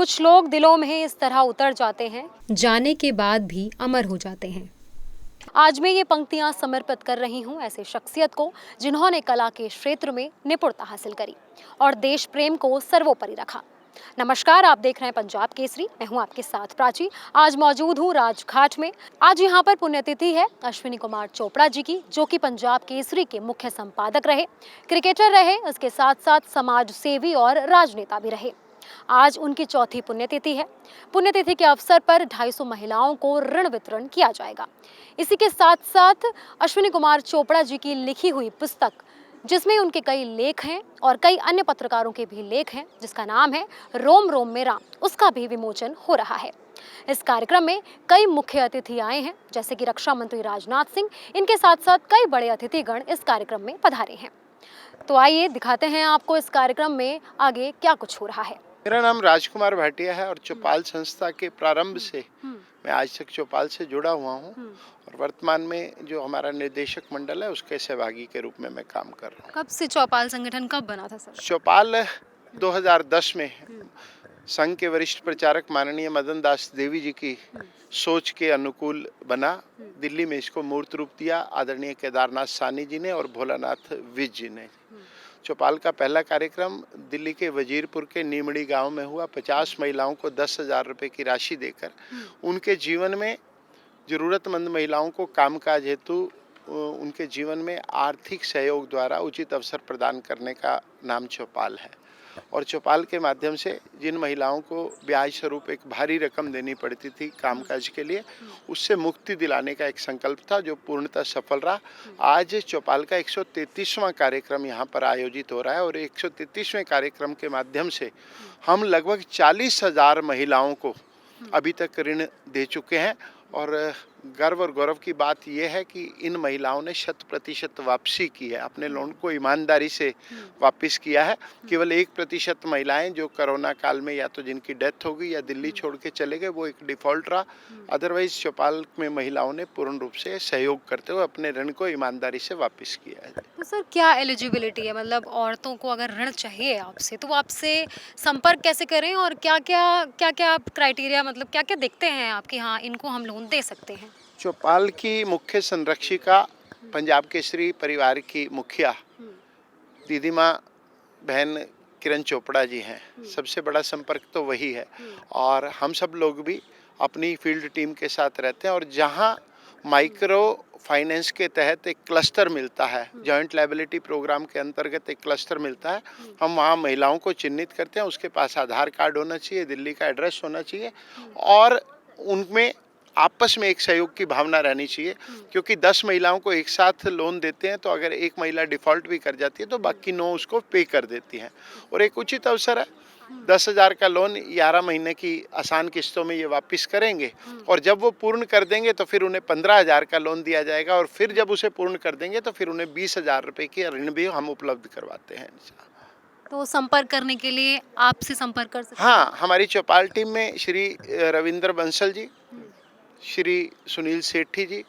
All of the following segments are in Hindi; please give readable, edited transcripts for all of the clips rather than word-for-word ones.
कुछ लोग दिलों में इस तरह उतर जाते हैं, जाने के बाद भी अमर हो जाते हैं। आज मैं ये पंक्तियां समर्पित कर रही हूं ऐसे शख्सियत को जिन्होंने कला के क्षेत्र में निपुणता हासिल करी और देश प्रेम को सर्वोपरि रखा। नमस्कार, आप देख रहे हैं पंजाब केसरी। मैं हूं आपके साथ प्राची। आज मौजूद हूं राजघाट में। आज यहां पर पुण्यतिथि है अश्विनी कुमार चोपड़ा जी की, जो कि पंजाब केसरी के मुख्य संपादक रहे, क्रिकेटर रहे, इसके साथ साथ समाज सेवी और राजनेता भी रहे। आज उनकी चौथी पुण्यतिथि है। पुण्यतिथि के अवसर पर 250 महिलाओं को ऋण वितरण किया जाएगा। इसी के साथ साथ अश्विनी कुमार चोपड़ा जी की लिखी हुई पुस्तक, जिसमें उनके कई लेख हैं और कई अन्य पत्रकारों के भी लेख हैं, जिसका नाम है रोम रोम में राम, उसका भी विमोचन हो रहा है। इस कार्यक्रम में कई मुख्य अतिथि आए हैं, जैसे कि रक्षा मंत्री राजनाथ सिंह। इनके साथ साथ कई बड़े अतिथिगण इस कार्यक्रम में पधारे हैं। तो आइए दिखाते हैं आपको इस कार्यक्रम में आगे क्या कुछ हो रहा है। मेरा नाम राजकुमार भाटिया है और चौपाल संस्था के प्रारंभ से मैं आज तक चौपाल से जुड़ा हुआ हूँ और वर्तमान में जो हमारा निर्देशक मंडल है उसके सहभागी के रूप में मैं काम कर रहा हूँ। कब से चौपाल संगठन कब बना था सर? चौपाल 2010 में संघ के वरिष्ठ प्रचारक माननीय मदन दास देवी जी की सोच के अनुकूल बना। दिल्ली में इसको मूर्त रूप दिया आदरणीय केदारनाथ साहनी जी ने और भोलानाथ विज जी ने। चौपाल का पहला कार्यक्रम दिल्ली के वजीरपुर के नीमड़ी गांव में हुआ। 50 महिलाओं को 10,000 रुपये की राशि देकर उनके जीवन में ज़रूरतमंद महिलाओं को कामकाज हेतु उनके जीवन में आर्थिक सहयोग द्वारा उचित अवसर प्रदान करने का नाम चौपाल है। और चौपाल के माध्यम से जिन महिलाओं को ब्याज स्वरूप एक भारी रकम देनी पड़ती थी कामकाज के लिए, उससे मुक्ति दिलाने का एक संकल्प था जो पूर्णतः सफल रहा। आज चौपाल का 133वां कार्यक्रम यहाँ पर आयोजित हो रहा है और 133वें कार्यक्रम के माध्यम से हम लगभग 40,000 महिलाओं को अभी तक ऋण दे चुके हैं। और गर्व और गौरव की बात यह है कि इन महिलाओं ने 100% वापसी की है, अपने लोन को ईमानदारी से वापस किया है। केवल 1% महिलाएं जो कोरोना काल में या तो जिनकी डेथ हो गई या दिल्ली छोड़ के चले गए, वो एक डिफॉल्ट रहा। अदरवाइज चौपाल में महिलाओं ने पूर्ण रूप से सहयोग करते हुए अपने ऋण को ईमानदारी से वापस किया है। तो सर क्या एलिजिबिलिटी है, मतलब औरतों को अगर ऋण चाहिए आपसे तो वो आपसे संपर्क कैसे करें और क्या क्या क्राइटेरिया, मतलब क्या क्या देखते हैं आपके, हाँ इनको हम लोन दे सकते हैं? चौपाल की मुख्य संरक्षिका पंजाब केसरी परिवार की मुखिया दीदी माँ बहन किरण चोपड़ा जी हैं। सबसे बड़ा संपर्क तो वही है और हम सब लोग भी अपनी फील्ड टीम के साथ रहते हैं और जहाँ माइक्रो फाइनेंस के तहत एक क्लस्टर मिलता है, जॉइंट लायबिलिटी प्रोग्राम के अंतर्गत एक क्लस्टर मिलता है, हम वहाँ महिलाओं को चिन्हित करते हैं। उसके पास आधार कार्ड होना चाहिए, दिल्ली का एड्रेस होना चाहिए और उनमें आपस में एक सहयोग की भावना रहनी चाहिए। क्योंकि 10 महिलाओं को एक साथ लोन देते हैं तो अगर एक महिला डिफ़ॉल्ट भी कर जाती है तो बाकी 9 उसको पे कर देती हैं और एक उचित अवसर है। 10,000 का लोन 11 महीने की आसान किस्तों में ये वापस करेंगे और जब वो पूर्ण कर देंगे तो फिर उन्हें 15,000 का लोन दिया जाएगा और फिर जब उसे पूर्ण कर देंगे तो फिर उन्हें 20,000 रुपये की ऋण भी हम उपलब्ध करवाते हैं। तो संपर्क करने के लिए आपसे संपर्क कर सकते हैं? हाँ, हमारी चौपाल टीम में श्री रविंद्र बंसल जी, श्री सुनील सेठी जी,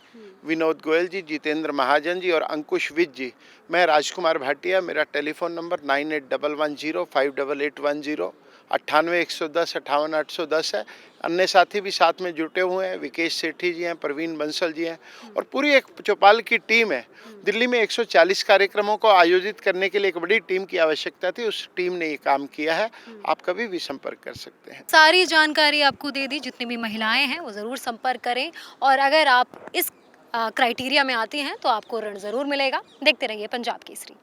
विनोद गोयल जी, जितेंद्र महाजन जी और अंकुश विज जी। मैं राजकुमार भाटिया, मेरा टेलीफोन नंबर 9811058810, 98 110 58 810 है। अन्य साथी भी साथ में जुटे हुए हैं, विकेश सेठी जी हैं, प्रवीण बंसल जी हैं और पूरी एक चौपाल की टीम है। दिल्ली में 140 कार्यक्रमों को आयोजित करने के लिए एक बड़ी टीम की आवश्यकता थी, उस टीम ने ये काम किया है। आप कभी भी संपर्क कर सकते हैं। सारी जानकारी आपको दे दी, जितनी भी महिलाएं हैं वो ज़रूर संपर्क करें और अगर आप इस क्राइटेरिया में आती हैं तो आपको ऋण ज़रूर मिलेगा। देखते रहिए पंजाब केसरी।